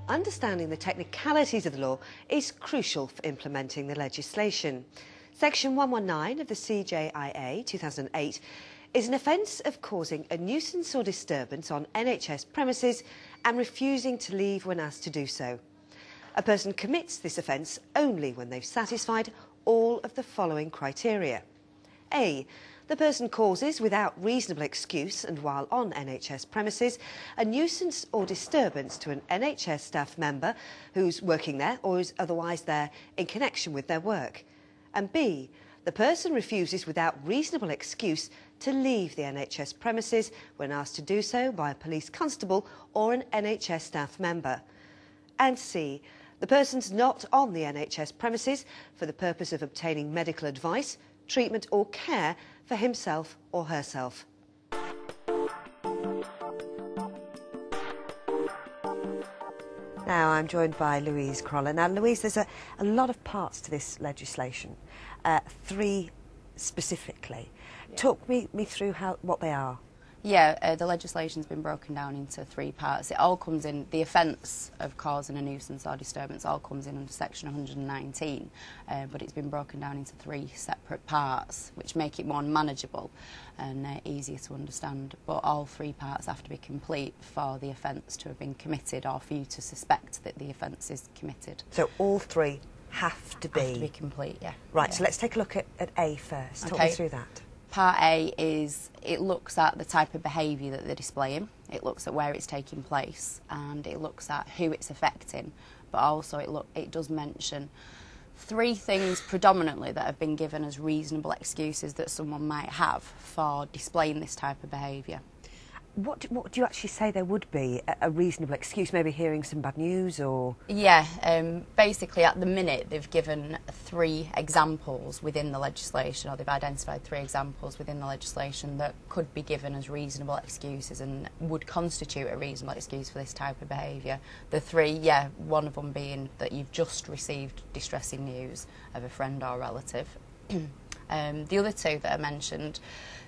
Understanding the technicalities of the law is crucial for implementing the legislation. Section 119 of the CJIA 2008 is an offence of causing a nuisance or disturbance on NHS premises and refusing to leave when asked to do so. A person commits this offence only when they've satisfied all of the following criteria. A. The person causes, without reasonable excuse and while on NHS premises, a nuisance or disturbance to an NHS staff member who's working there or is otherwise there in connection with their work. And B. The person refuses without reasonable excuse to leave the NHS premises when asked to do so by a police constable or an NHS staff member. And C. The person's not on the NHS premises for the purpose of obtaining medical advice, treatment or care for himself or herself. Now I'm joined by Louise Croller. Now Louise, there's a lot of parts to this legislation, 3 specifically. Yeah. Talk me through what they are. Yeah, the legislation's been broken down into 3 parts. It all comes in, the offence of causing a nuisance or disturbance all comes in under section 119, but it's been broken down into 3 separate parts, which make it more manageable and easier to understand. But all 3 parts have to be complete for the offence to have been committed or for you to suspect that the offence is committed. So all 3 have to be complete, yeah. Right, yeah. so let's take a look at A first. Talk me through that. Part A is, it looks at the type of behaviour that they're displaying, it looks at where it's taking place, and it looks at who it's affecting, but also it does mention 3 things predominantly that have been given as reasonable excuses that someone might have for displaying this type of behaviour. What do you actually say there would be a reasonable excuse? Maybe hearing some bad news or...? Yeah, basically at the minute they've given 3 examples within the legislation, or they've identified 3 examples within the legislation that could be given as reasonable excuses and would constitute a reasonable excuse for this type of behaviour. The 3, yeah, one of them being that you've just received distressing news of a friend or relative. The other 2 that are mentioned,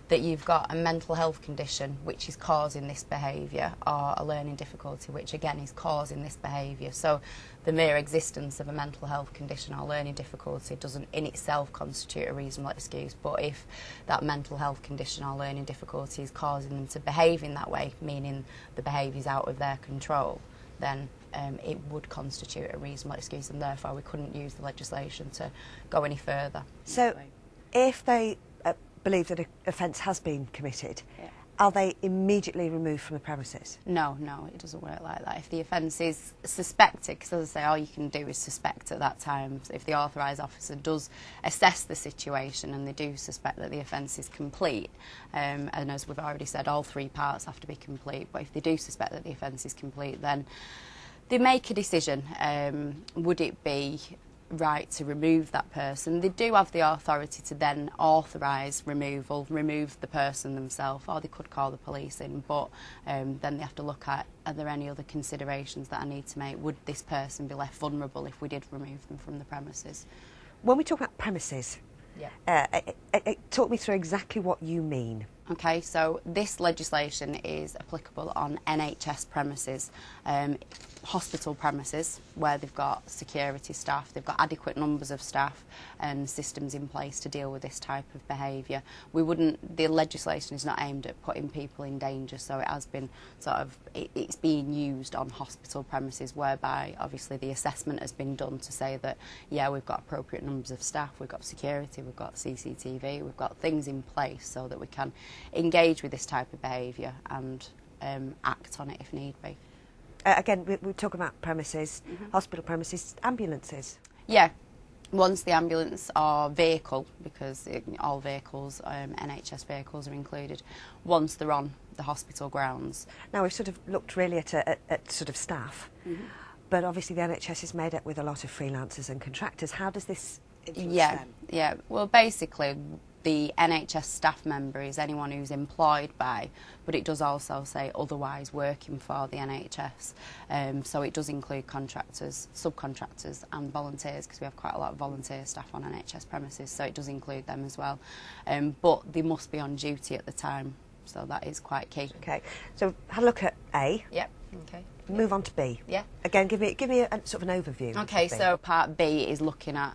that you've got a mental health condition which is causing this behaviour, or a learning difficulty which again is causing this behaviour. So the mere existence of a mental health condition or learning difficulty doesn't in itself constitute a reasonable excuse, but if that mental health condition or learning difficulty is causing them to behave in that way, meaning the behaviour is out of their control, then it would constitute a reasonable excuse, and therefore we couldn't use the legislation to go any further. So if they believe that an offence has been committed, yeah, are they immediately removed from the premises? No, it doesn't work like that. If the offence is suspected, because as I say, all you can do is suspect at that time. So if the authorised officer does assess the situation and they do suspect that the offence is complete, and as we've already said, all 3 parts have to be complete, but if they do suspect that the offence is complete, then they make a decision. Would it be right to remove that person? They do have the authority to then authorise removal, remove the person themselves, or they could call the police in, but then they have to look at, are there any other considerations that I need to make? Would this person be left vulnerable if we did remove them from the premises? When we talk about premises, yeah, talk me through exactly what you mean. Okay, so this legislation is applicable on NHS premises, hospital premises where they've got security staff, they've got adequate numbers of staff and systems in place to deal with this type of behaviour. The legislation is not aimed at putting people in danger, so it has been it's being used on hospital premises, whereby obviously the assessment has been done to say that, yeah, we've got appropriate numbers of staff, we've got security, we've got CCTV, we've got things in place so that we can engage with this type of behaviour and act on it if need be. Again, we're talking about premises, hospital premises, ambulances. Yeah, once the ambulance or vehicle, because all vehicles, NHS vehicles are included, once they're on the hospital grounds. Now we've sort of looked really at sort of staff, but obviously the NHS is made up with a lot of freelancers and contractors. How does this influence them? Yeah, well basically the NHS staff member is anyone who's employed by, but it does also say otherwise working for the NHS. So it does include contractors, subcontractors and volunteers, because we have quite a lot of volunteer staff on NHS premises, so it does include them as well. But they must be on duty at the time So that is quite key. Okay, so have a look at A. Yep. Okay. Move on to B. Yeah. Again, give me a sort of an overview. Okay, of B. so part B is looking at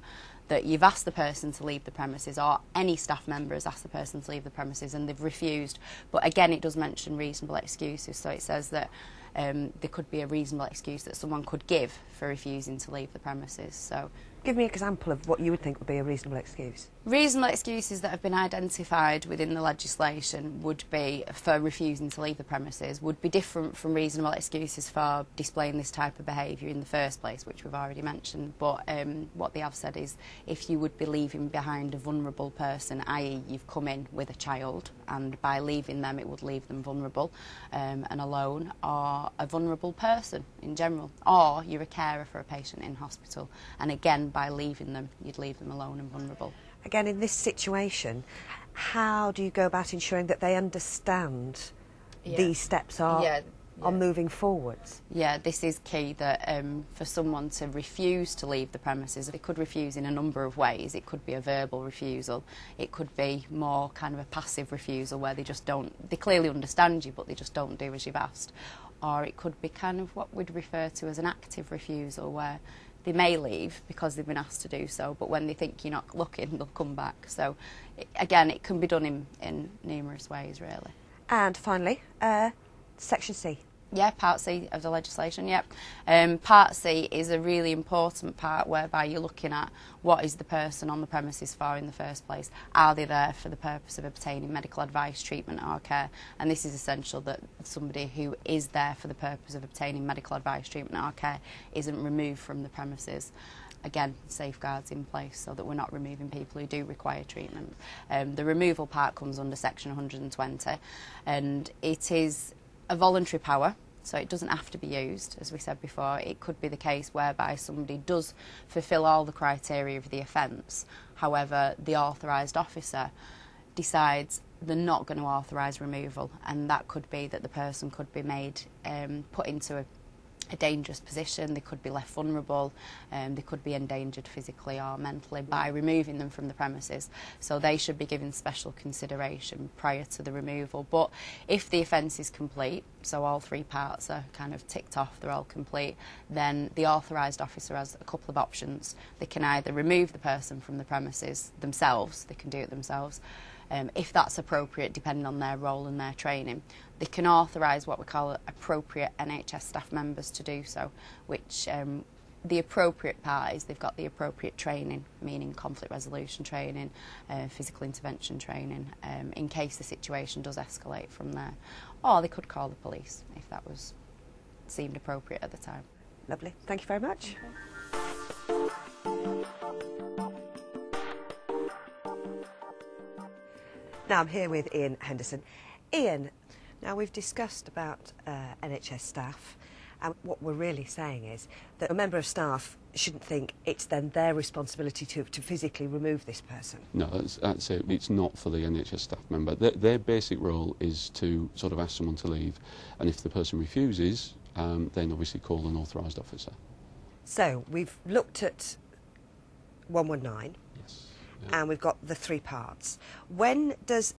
that you've asked the person to leave the premises, or any staff member has asked the person to leave the premises and they've refused. But again, it does mention reasonable excuses. So it says that there could be a reasonable excuse that someone could give for refusing to leave the premises. So give me an example of what you would think would be a reasonable excuse. reasonable excuses that have been identified within the legislation would be for refusing to leave the premises would be different from reasonable excuses for displaying this type of behaviour in the first place, which we've already mentioned. But what they have said is if you would be leaving behind a vulnerable person, i.e. you've come in with a child and by leaving them it would leave them vulnerable and alone, or a vulnerable person in general, or you're a carer for a patient in hospital, and again by leaving them you'd leave them alone and vulnerable. Again, in this situation, how do you go about ensuring that they understand these steps are moving forwards? Yeah, this is key, that for someone to refuse to leave the premises, they could refuse in a number of ways. It could be a verbal refusal, it could be more kind of a passive refusal where they just don't, they clearly understand you but they just don't do as you've asked. Or it could be kind of what we'd refer to as an active refusal, where they may leave because they've been asked to do so, but when they think you're not looking, they'll come back. So, again, it can be done in numerous ways, really. And finally, Section C. Yeah, Part C of the legislation, yep. Part C is a really important part whereby you're looking at what is the person on the premises for in the first place. Are they there for the purpose of obtaining medical advice, treatment or care? And this is essential that somebody who is there for the purpose of obtaining medical advice, treatment or care isn't removed from the premises. Again, safeguards in place so that we're not removing people who do require treatment. The removal part comes under Section 120 and it is a voluntary power, so it doesn't have to be used. As we said before, it could be the case whereby somebody does fulfil all the criteria of the offence, however the authorised officer decides they're not going to authorise removal, and that could be that the person could be made put into a dangerous position, they could be left vulnerable, they could be endangered physically or mentally by removing them from the premises. So they should be given special consideration prior to the removal. But if the offence is complete, so all three parts are kind of ticked off, they're all complete, then the authorised officer has a couple of options. They can either remove the person from the premises themselves, they can do it themselves, if that's appropriate depending on their role and their training. They can authorise what we call appropriate NHS staff members to do so, which the appropriate part is they've got the appropriate training, meaning conflict resolution training, physical intervention training, in case the situation does escalate from there. Or they could call the police if that was seemed appropriate at the time. Lovely. Thank you very much. Now I'm here with Ian Henderson. Ian, now we've discussed about NHS staff, and what we're really saying is that a member of staff shouldn't think it's then their responsibility to physically remove this person. No, that's it. It's not for the NHS staff member. Their basic role is to sort of ask someone to leave, and if the person refuses, then obviously call an authorised officer. So we've looked at 119. Yes. And we've got the three parts. When does